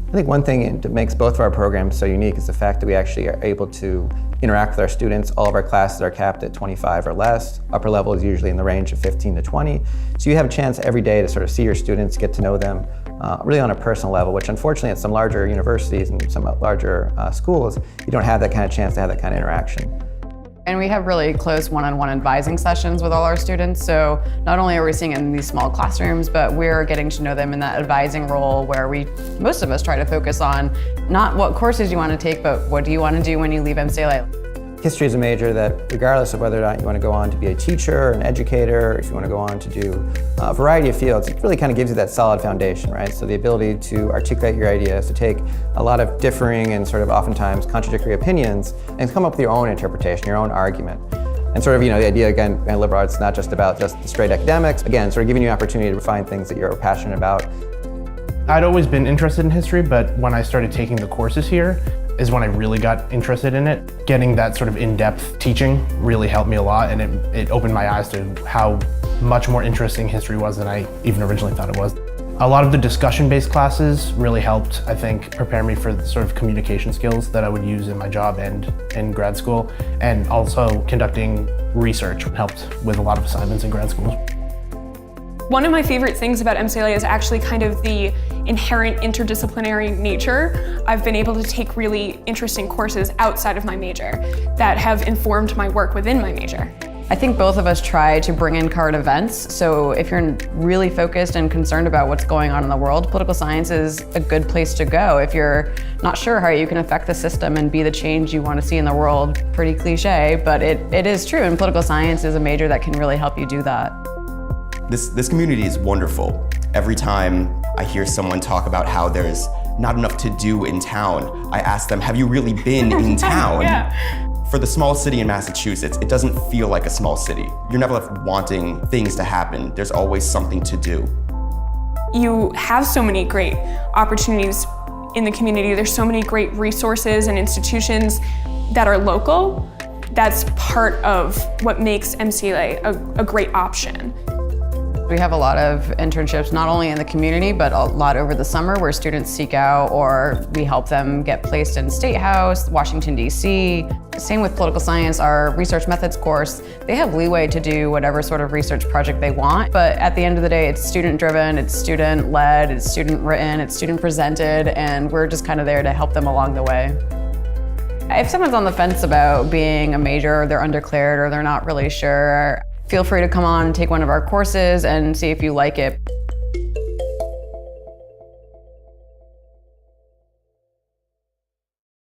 I think one thing that makes both of our programs so unique is the fact that we actually are able to interact with our students. All of our classes are capped at 25 or less. Upper level is usually in the range of 15 to 20. So you have a chance every day to sort of see your students, get to know them really on a personal level, which unfortunately at some larger universities and some larger schools, you don't have that kind of chance to have that kind of interaction. And we have really close one-on-one advising sessions with all our students. So not only are we seeing in these small classrooms, but we're getting to know them in that advising role where most of us try to focus on not what courses you want to take, but what do you want to do when you leave MCLA. History is a major that, regardless of whether or not you want to go on to be a teacher, an educator, or if you want to go on to do a variety of fields, it really kind of gives you that solid foundation, right? So the ability to articulate your ideas, to take a lot of differing and sort of oftentimes contradictory opinions and come up with your own interpretation, your own argument. And sort of, the idea, again, in liberal arts is not just about just the straight academics. Again, sort of giving you an opportunity to find things that you're passionate about. I'd always been interested in history, but when I started taking the courses here, is when I really got interested in it. Getting that sort of in-depth teaching really helped me a lot, and it opened my eyes to how much more interesting history was than I even originally thought it was. A lot of the discussion-based classes really helped, I think, prepare me for the sort of communication skills that I would use in my job and in grad school, and also conducting research helped with a lot of assignments in grad school. One of my favorite things about MCLA is actually kind of the inherent interdisciplinary nature. I've been able to take really interesting courses outside of my major that have informed my work within my major. I think both of us try to bring in current events. So if you're really focused and concerned about what's going on in the world, political science is a good place to go. If you're not sure how you can affect the system and be the change you want to see in the world, pretty cliche, but it is true. And political science is a major that can really help you do that. This community is wonderful. Every time I hear someone talk about how there's not enough to do in town, I ask them, have you really been in town? Yeah. For the small city in Massachusetts, it doesn't feel like a small city. You're never left wanting things to happen. There's always something to do. You have so many great opportunities in the community. There's so many great resources and institutions that are local. That's part of what makes MCLA a great option. We have a lot of internships, not only in the community, but a lot over the summer where students seek out, or we help them get placed in State House, Washington, D.C. Same with political science, our research methods course. They have leeway to do whatever sort of research project they want, but at the end of the day, it's student-driven, it's student-led, it's student-written, it's student-presented, and we're just kind of there to help them along the way. If someone's on the fence about being a major, or they're undeclared, or they're not really sure, feel free to come on and take one of our courses and see if you like it.